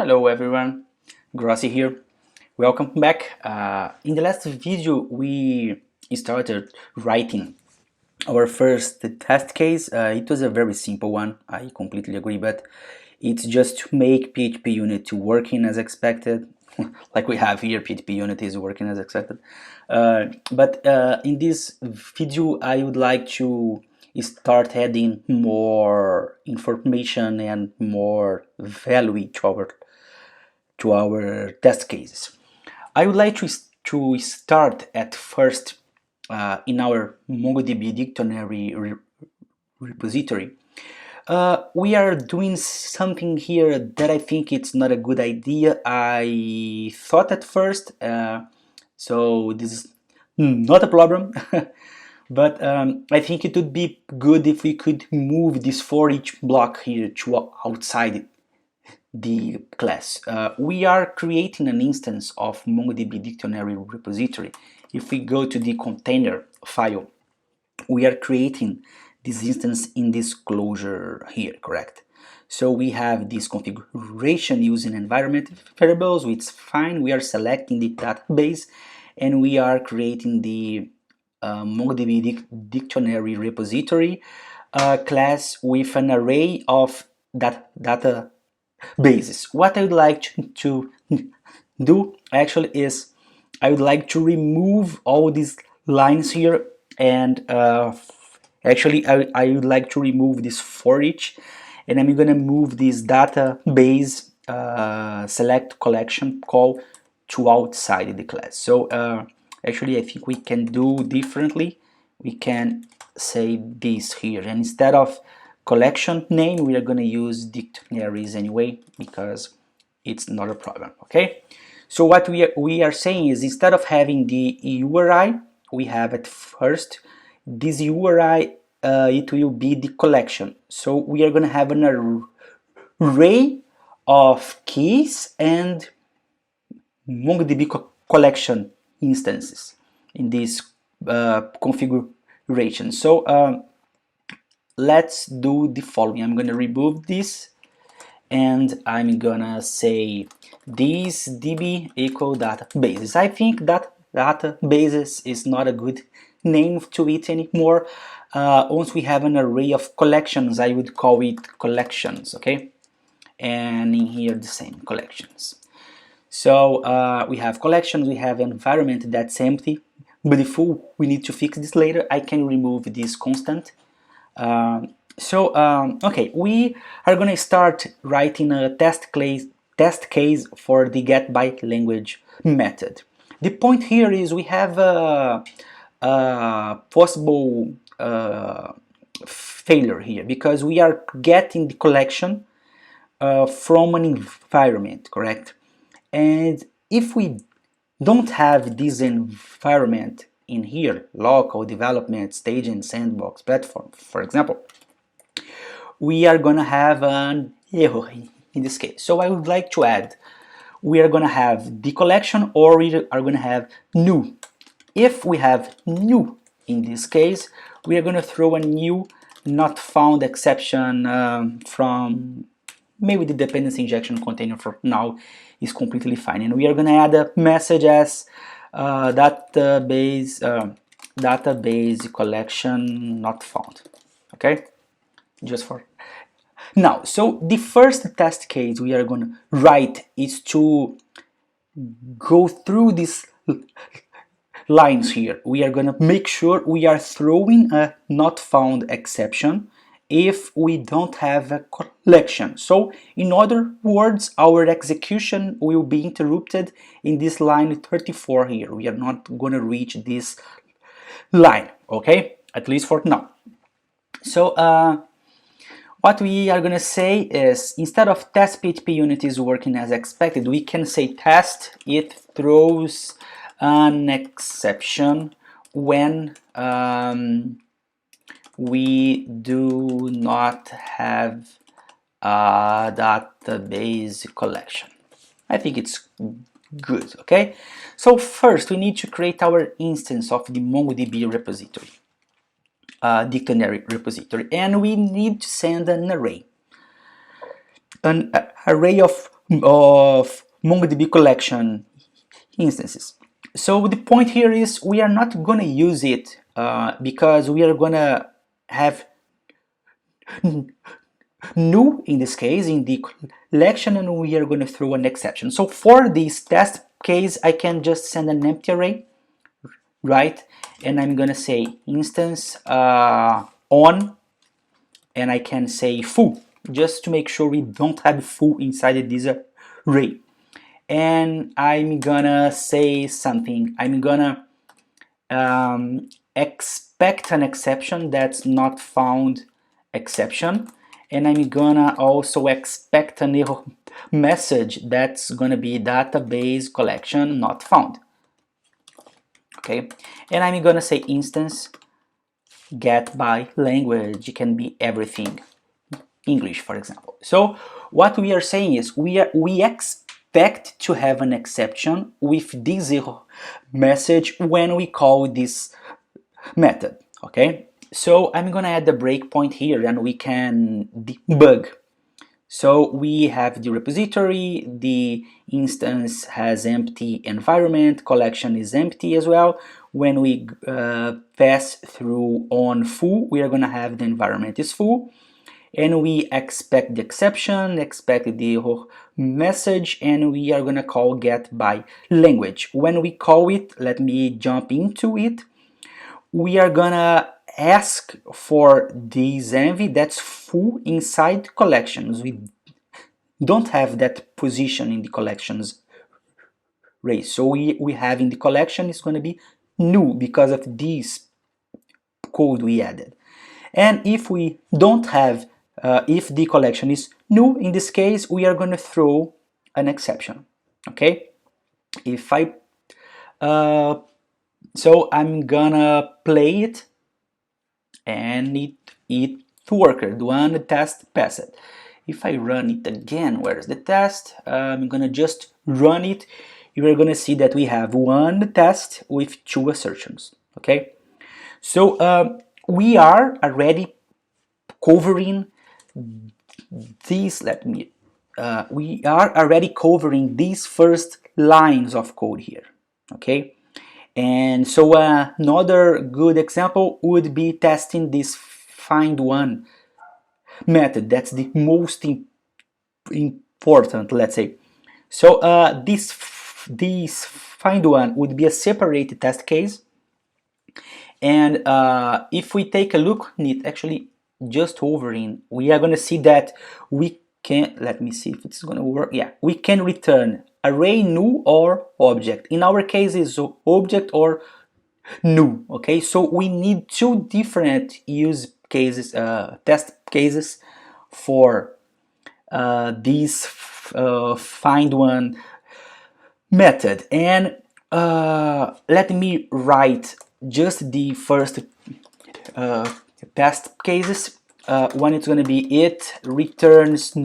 Hello everyone, Grossi here. Welcome back. In the last video we started writing our first test case. It was a very simple one, I completely agree, but it's just to make PHP unit working as expected. Like we have here, PHP unit is working as expected. But in this video I would like to start adding more information and more value to our test cases. I would like to start at first in our MongoDB dictionary repository. We are doing something here that I think it's not a good idea. I thought at first, so this is not a problem, but I think it would be good if we could move this for each block here to outside the class. We are creating an instance of MongoDB dictionary repository. If we go to the container file, we are creating this instance in this closure here, correct? So we have this configuration using environment variables, which is fine. We are selecting the database and we are creating the MongoDB dictionary repository class with an array of data basis. What I would like to do actually is I would like to remove all these lines here, and actually I would like to remove this for each, and I'm gonna move this database select collection call to outside the class. So actually I think we can do differently. We can say this here, and instead of collection name we are going to use dictionaries anyway because it's not a problem. Okay, so what we are saying is instead of having the URI, we have at first this URI, it will be the collection. So we are going to have an array of keys and MongoDB collection instances in this configuration. So let's do the following. I'm gonna remove this and I'm gonna say this db equal databases. I think that databases is not a good name to it anymore. Once we have an array of collections, I would call it collections, okay? And in here the same, collections. So we have collections, we have environment that's empty, but if we need to fix this later, I can remove this constant. Okay, we are going to start writing a test case for the getByteLanguage method. The point here is we have a possible failure here because we are getting the collection from an environment, correct? And if we don't have this environment in here, local, development, staging, sandbox, platform, for example, we are gonna have an error in this case. So I would like to add, we are gonna have the collection or we are gonna have new. If we have new in this case, we are gonna throw a new not found exception from maybe the dependency injection container for now is completely fine. And we are gonna add a message as database collection not found. Okay, just for now. So the first test case we are going to write is to go through these lines here. We are going to make sure we are throwing a not found exception if we don't have a collection. So in other words, our execution will be interrupted in this line 34 here. We are not going to reach this line, okay, at least for now. So what we are going to say is instead of test PHP unit is working as expected, we can say test it throws an exception when we do not have a database collection. I think it's good, okay? So first we need to create our instance of the MongoDB repository, dictionary repository, and we need to send an array of of MongoDB collection instances. So the point here is we are not going to use it because we are going to have new in this case in the collection, and we are going to throw an exception. So for this test case, I can just send an empty array, right? And I'm going to say instance on, and I can say full, just to make sure we don't have full inside this array. And I'm gonna say something. I'm gonna expect an exception that's not found exception, and I'm gonna also expect an error message that's gonna be database collection not found. Okay, and I'm gonna say instance get by language. It can be everything, English, for example. So what we are saying is we expect to have an exception with this error message when we call this method. Okay, so I'm gonna add the breakpoint here and we can debug. So we have the repository, the instance has empty environment, collection is empty as well. When we pass through on full, we are gonna have the environment is full, and we expect the exception, expect the error message, and we are gonna call get by language. When we call it, let me jump into it, we are gonna ask for this env that's full inside collections. We don't have that position in the collections array, so we have in the collection is going to be new because of this code we added. And if we don't have, if the collection is new, in this case we are going to throw an exception. Okay, if I so I'm gonna play it, and it worked. One test passed. If I run it again, where's the test? I'm gonna just run it. You are gonna see that we have one test with two assertions. Okay, so we are already covering these. We are already covering these first lines of code here. Okay, and so another good example would be testing this find one method. That's the most important, let's say. So this find one would be a separate test case, and if we take a look at it, actually just hovering, we are going to see that we can, let me see if it's going to work. Yeah, we can return array new or object. In our case is object or new. Okay, so we need two different use cases, test cases for this find one method. And let me write just the first test cases. One is going to be it returns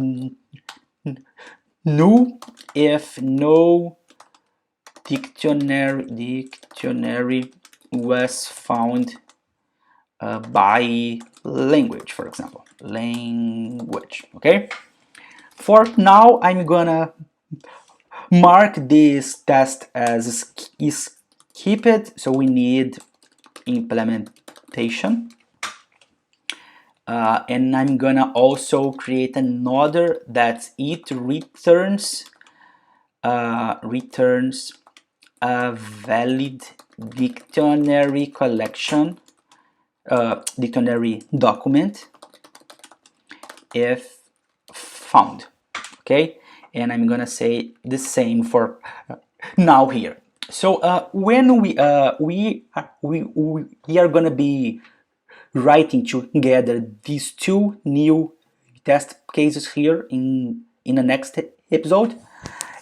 new if no dictionary was found by language, for example, language. Okay, for now I'm gonna mark this test as skipped, so we need implementation, and I'm gonna also create another that it returns a valid dictionary collection, dictionary document if found. Okay, and I'm gonna say the same for now here. So when we are gonna be writing together these two new test cases here in the next episode,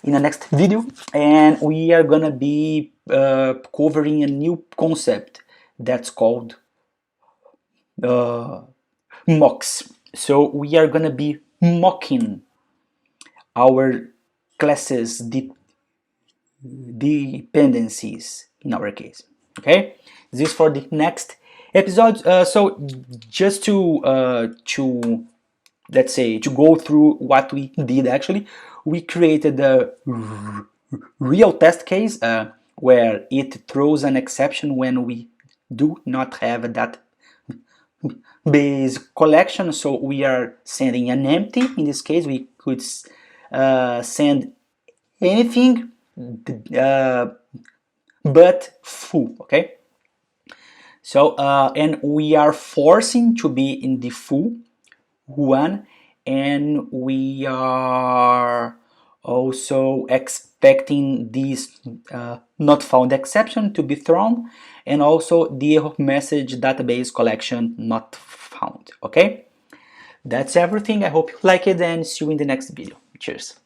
in the next video, and we are gonna be covering a new concept that's called mocks. So we are gonna be mocking our classes dependencies in our case. Okay, this is for the next episode. So just to let's say to go through what we did, actually we created a real test case where it throws an exception when we do not have that base collection. So we are sending an empty. In this case, we could send anything but full. Okay. So and we are forcing to be in the full one, and we are also expecting this not found exception to be thrown, and also the error message database collection not found. Okay, that's everything. I hope you like it, and see you in the next video. Cheers.